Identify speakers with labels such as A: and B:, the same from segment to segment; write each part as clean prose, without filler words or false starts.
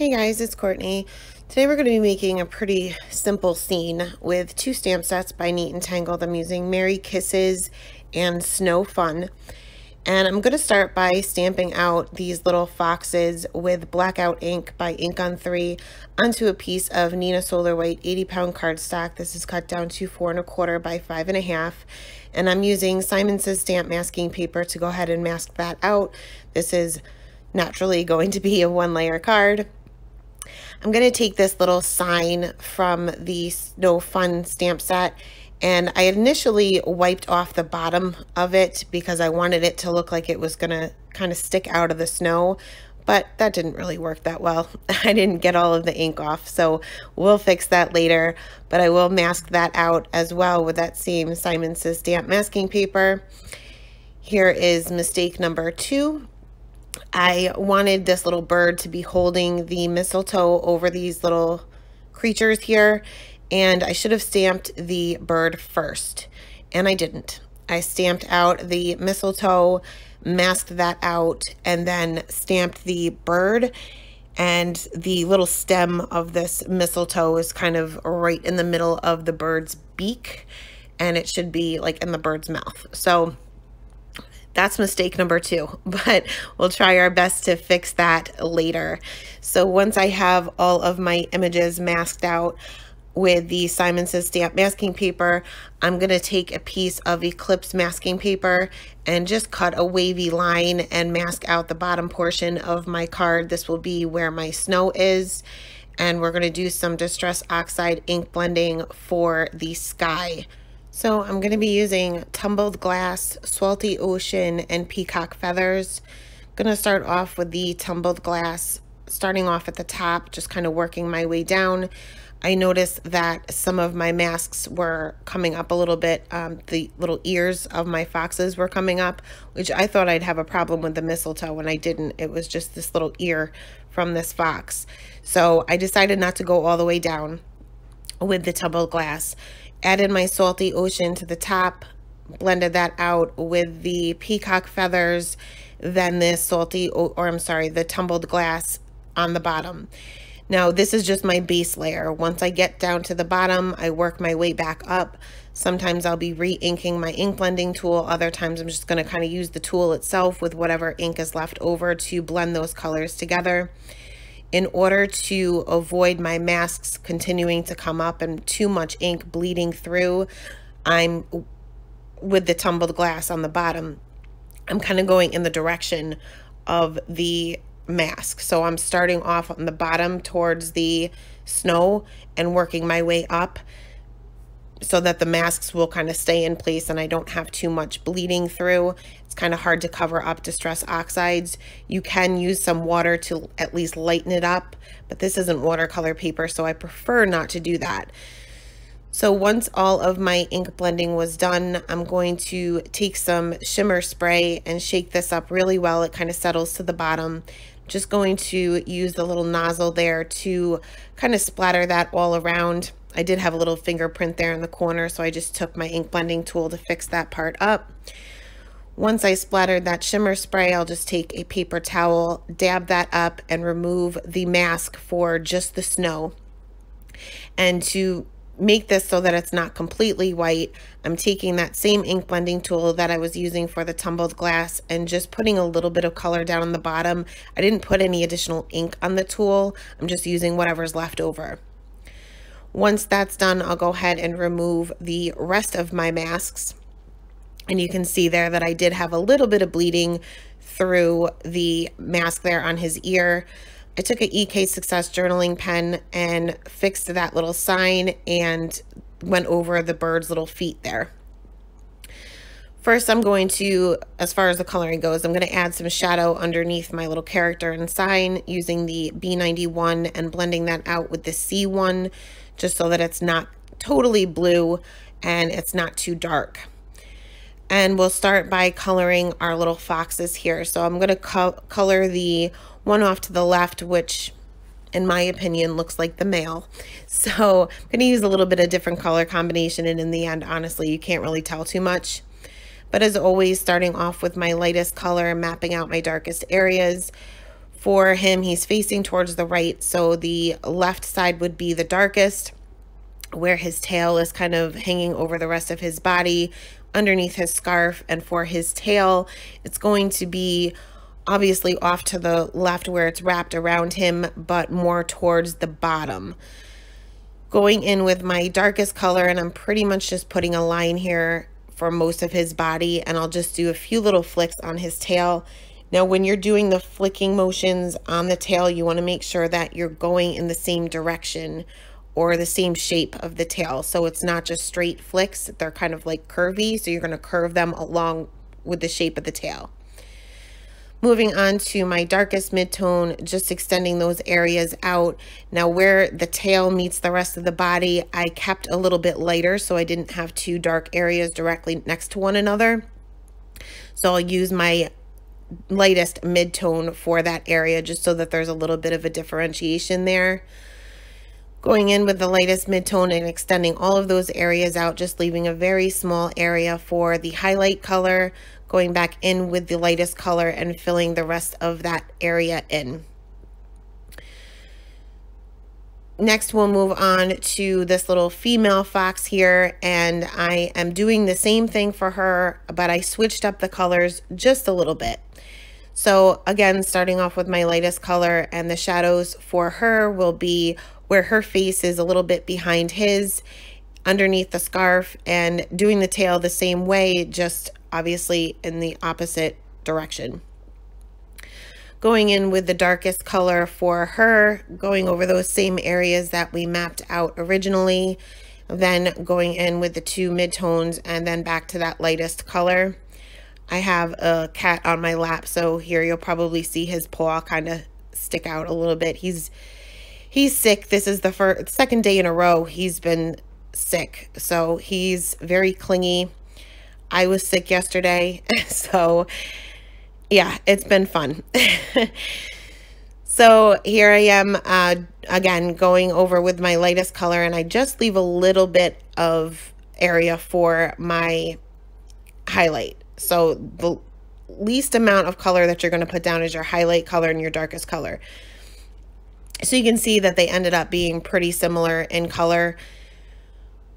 A: Hey guys, it's Courtney. Today we're going to be making a pretty simple scene with two stamp sets by Neat and Tangled. I'm using Merry Kisses and Snow Fun. And I'm going to start by stamping out these little foxes with blackout ink by Ink on 3 onto a piece of Nina Solar White 80-pound cardstock. This is cut down to 4 1/4 by 5 1/2. And I'm using Simon Says stamp masking paper to go ahead and mask that out. This is naturally going to be a 1-layer card. I'm going to take this little sign from the Snow Fun stamp set, and I initially wiped off the bottom of it because I wanted it to look like it was going to kind of stick out of the snow, but that didn't really work that well. I didn't get all of the ink off, so we'll fix that later, but I will mask that out as well with that same Simon Says stamp masking paper. Here is mistake number 2. I wanted this little bird to be holding the mistletoe over these little creatures here, and I should have stamped the bird first, and I didn't. I stamped out the mistletoe, masked that out, and then stamped the bird, and the little stem of this mistletoe is kind of right in the middle of the bird's beak, and it should be like in the bird's mouth. So that's mistake number 2, but we'll try our best to fix that later. So once I have all of my images masked out with the Simon Says stamp masking paper, I'm going to take a piece of Eclipse masking paper and just cut a wavy line and mask out the bottom portion of my card. This will be where my snow is, and we're going to do some Distress Oxide ink blending for the sky. So I'm going to be using Tumbled Glass, Salty Ocean, and Peacock Feathers. I'm going to start off with the Tumbled Glass, starting off at the top, just kind of working my way down. I noticed that some of my masks were coming up a little bit. The little ears of my foxes were coming up, which I thought I'd have a problem with the mistletoe, and I didn't. It was just this little ear from this fox. So I decided not to go all the way down with the Tumbled Glass. Added my Salty Ocean to the top, blended that out with the Peacock Feathers, then this the Tumbled Glass on the bottom. Now this is just my base layer. Once I get down to the bottom, I work my way back up. Sometimes I'll be re-inking my ink blending tool. Other times I'm just going to kind of use the tool itself with whatever ink is left over to blend those colors together. In order to avoid my masks continuing to come up and too much ink bleeding through, I'm with the Tumbled Glass on the bottom, I'm kind of going in the direction of the mask. So I'm starting off on the bottom towards the snow and working my way up so that the masks will kind of stay in place and I don't have too much bleeding through. It's kind of hard to cover up Distress Oxides. You can use some water to at least lighten it up, but this isn't watercolor paper, so I prefer not to do that. So once all of my ink blending was done, I'm going to take some shimmer spray and shake this up really well. It kind of settles to the bottom. Just going to use the little nozzle there to kind of splatter that all around. I did have a little fingerprint there in the corner, so I just took my ink blending tool to fix that part up. Once I splattered that shimmer spray, I'll just take a paper towel, dab that up, and remove the mask for just the snow. And to make this so that it's not completely white, I'm taking that same ink blending tool that I was using for the Tumbled Glass and just putting a little bit of color down on the bottom. I didn't put any additional ink on the tool. I'm just using whatever's left over. Once that's done, I'll go ahead and remove the rest of my masks. And you can see there that I did have a little bit of bleeding through the mask there on his ear. I took an EK Success journaling pen and fixed that little sign and went over the bird's little feet there. First, I'm going to, as far as the coloring goes, I'm going to add some shadow underneath my little character and sign using the B91 and blending that out with the C1, just so that it's not totally blue and it's not too dark. And we'll start by coloring our little foxes here. So I'm going to color the one off to the left, which in my opinion looks like the male. So I'm going to use a little bit of different color combination, and in the end, honestly, you can't really tell too much. But as always, starting off with my lightest color, mapping out my darkest areas. For him, he's facing towards the right, so the left side would be the darkest, where his tail is kind of hanging over the rest of his body underneath his scarf. And for his tail, it's going to be obviously off to the left where it's wrapped around him, but more towards the bottom. Going in with my darkest color, and I'm pretty much just putting a line here for most of his body, and I'll just do a few little flicks on his tail. Now, when you're doing the flicking motions on the tail, you want to make sure that you're going in the same direction or the same shape of the tail. So it's not just straight flicks, they're kind of like curvy. So you're going to curve them along with the shape of the tail. Moving on to my darkest midtone, just extending those areas out. Now where the tail meets the rest of the body, I kept a little bit lighter so I didn't have two dark areas directly next to one another. So I'll use my lightest midtone for that area just so that there's a little bit of a differentiation there. Going in with the lightest midtone and extending all of those areas out, just leaving a very small area for the highlight color, going back in with the lightest color and filling the rest of that area in. Next, we'll move on to this little female fox here, and I am doing the same thing for her, but I switched up the colors just a little bit. So again, starting off with my lightest color, and the shadows for her will be where her face is a little bit behind his, underneath the scarf, and doing the tail the same way, just obviously in the opposite direction. Going in with the darkest color for her, going over those same areas that we mapped out originally, then going in with the two midtones and then back to that lightest color. I have a cat on my lap, so here you'll probably see his paw kind of stick out a little bit. He's sick. This is the second day in a row he's been sick, so he's very clingy. I was sick yesterday, so yeah, it's been fun. So here I am again going over with my lightest color, and I just leave a little bit of area for my highlight. So the least amount of color that you're going to put down is your highlight color and your darkest color. So you can see that they ended up being pretty similar in color,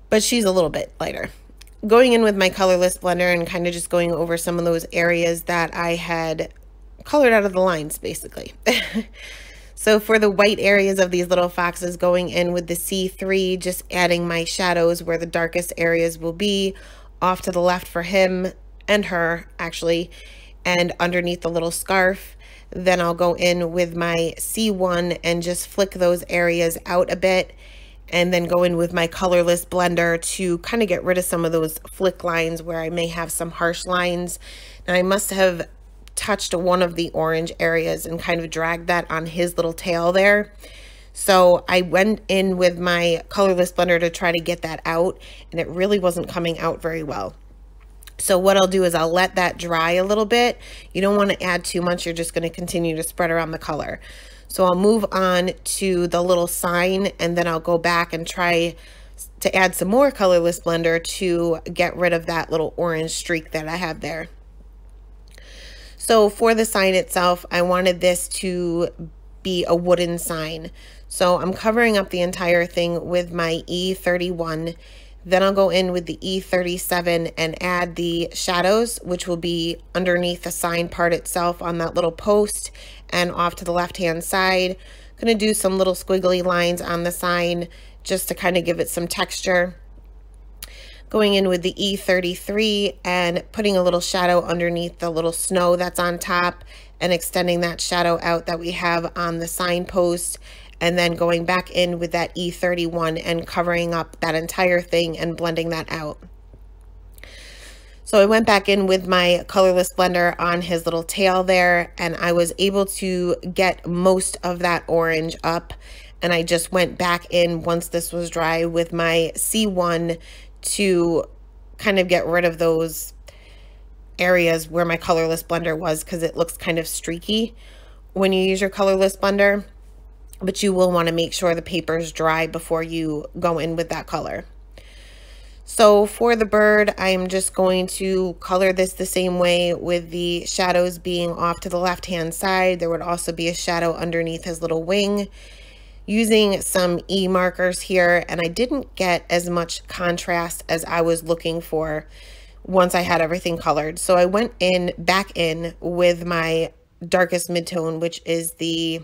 A: but she's a little bit lighter. Going in with my colorless blender and kind of just going over some of those areas that I had colored out of the lines, basically. So for the white areas of these little foxes, going in with the C3, just adding my shadows where the darkest areas will be, off to the left for him and her, actually, and underneath the little scarf. Then I'll go in with my C1 and just flick those areas out a bit, and then go in with my colorless blender to kind of get rid of some of those flick lines where I may have some harsh lines. Now I must have touched one of the orange areas and kind of dragged that on his little tail there. So I went in with my colorless blender to try to get that out, and it really wasn't coming out very well. So what I'll do is I'll let that dry a little bit. You don't want to add too much. You're just going to continue to spread around the color. So I'll move on to the little sign, and then I'll go back and try to add some more colorless blender to get rid of that little orange streak that I have there. So for the sign itself, I wanted this to be a wooden sign. So I'm covering up the entire thing with my E31. Then I'll go in with the E37 and add the shadows, which will be underneath the sign part itself on that little post and off to the left-hand side. I'm going to do some little squiggly lines on the sign just to kind of give it some texture. Going in with the E33 and putting a little shadow underneath the little snow that's on top and extending that shadow out that we have on the signpost, and then going back in with that E31 and covering up that entire thing and blending that out. So I went back in with my colorless blender on his little tail there, and I was able to get most of that orange up, and I just went back in once this was dry with my C1 to kind of get rid of those areas where my colorless blender was, because it looks kind of streaky when you use your colorless blender. But you will want to make sure the paper is dry before you go in with that color. So for the bird, I'm just going to color this the same way, with the shadows being off to the left-hand side. There would also be a shadow underneath his little wing, using some E markers here, and I didn't get as much contrast as I was looking for once I had everything colored. So I went back in with my darkest midtone, which is the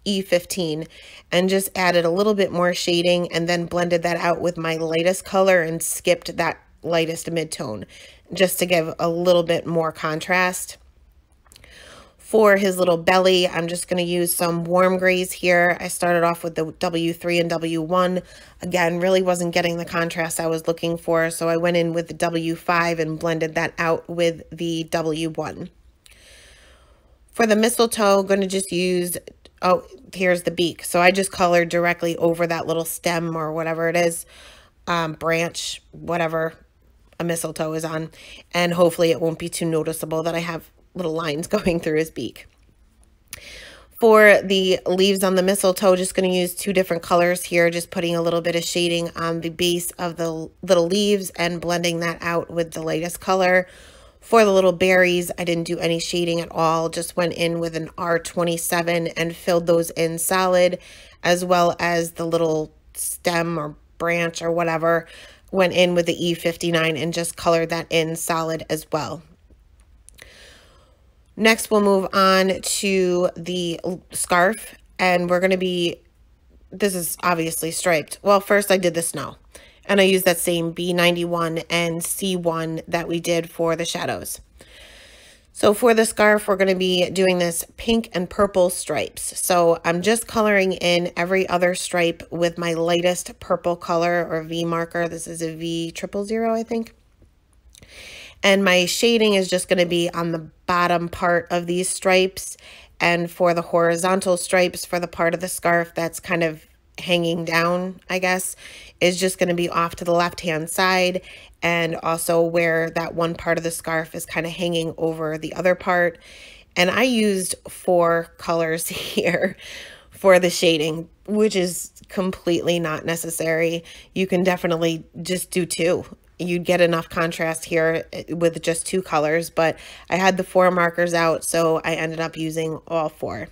A: E15, and just added a little bit more shading, and then blended that out with my lightest color and skipped that lightest midtone just to give a little bit more contrast. For his little belly, I'm just going to use some warm grays here. I started off with the W3 and W1. Again, really wasn't getting the contrast I was looking for, so I went in with the W5 and blended that out with the W1. For the mistletoe, I'm going to just use, oh, here's the beak. So I just colored directly over that little stem or whatever it is, branch, whatever a mistletoe is on. And hopefully it won't be too noticeable that I have little lines going through his beak. For the leaves on the mistletoe, just going to use two different colors here, just putting a little bit of shading on the base of the little leaves and blending that out with the lightest color. For the little berries, I didn't do any shading at all, just went in with an R27 and filled those in solid, as well as the little stem or branch or whatever, went in with the E59 and just colored that in solid as well. Next, we'll move on to the scarf, and we're going to be, this is obviously striped. Well, first I did the snow, and I used that same B91 and C1 that we did for the shadows. So for the scarf, we're going to be doing this pink and purple stripes. So I'm just coloring in every other stripe with my lightest purple color or V marker. This is a V000, I think. And my shading is just going to be on the bottom part of these stripes. And for the horizontal stripes, for the part of the scarf that's kind of hanging down, I guess, is just going to be off to the left-hand side, and also where that one part of the scarf is kind of hanging over the other part. And I used 4 colors here for the shading, which is completely not necessary. You can definitely just do 2. You'd get enough contrast here with just 2 colors, but I had the 4 markers out, so I ended up using all 4.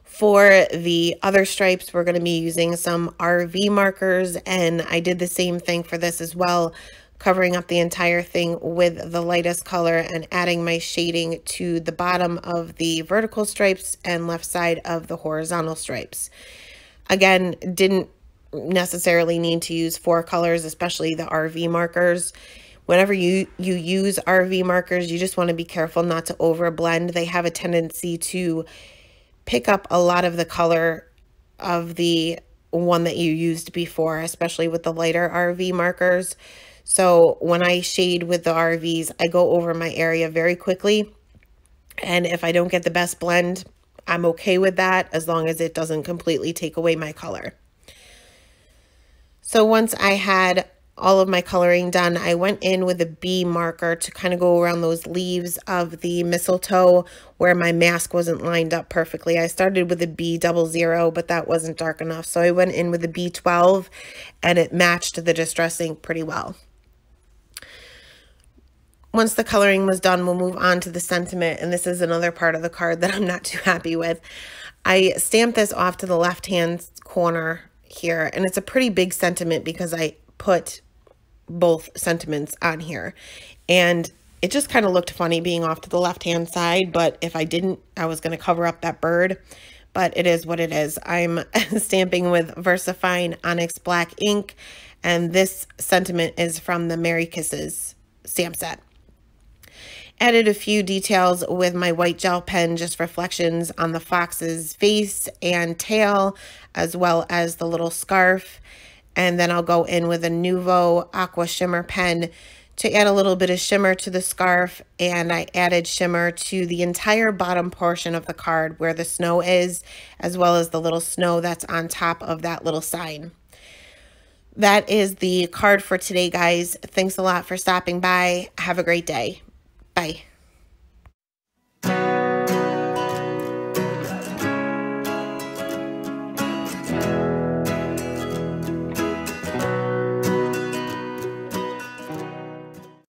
A: For the other stripes, we're going to be using some RV markers, and I did the same thing for this as well, covering up the entire thing with the lightest color and adding my shading to the bottom of the vertical stripes and left side of the horizontal stripes. Again, didn't necessarily need to use 4 colors, especially the RV markers. Whenever you use RV markers, you just want to be careful not to over blend. They have a tendency to pick up a lot of the color of the one that you used before, especially with the lighter RV markers. So when I shade with the RVs, I go over my area very quickly, and if I don't get the best blend, I'm okay with that as long as it doesn't completely take away my color. So once I had all of my coloring done, I went in with a B marker to kind of go around those leaves of the mistletoe where my mask wasn't lined up perfectly. I started with a B00, but that wasn't dark enough. So I went in with a B12 and it matched the distress ink pretty well. Once the coloring was done, we'll move on to the sentiment. And this is another part of the card that I'm not too happy with. I stamped this off to the left-hand corner here, and it's a pretty big sentiment because I put both sentiments on here, and it just kind of looked funny being off to the left-hand side, but if I didn't, I was going to cover up that bird, but it is what it is. I'm stamping with VersaFine Onyx Black ink, and this sentiment is from the Merry Kisses stamp set. Added a few details with my white gel pen, just reflections on the fox's face and tail, as well as the little scarf. And then I'll go in with a Nuvo Aqua Shimmer pen to add a little bit of shimmer to the scarf. And I added shimmer to the entire bottom portion of the card where the snow is, as well as the little snow that's on top of that little sign. That is the card for today, guys. Thanks a lot for stopping by. Have a great day.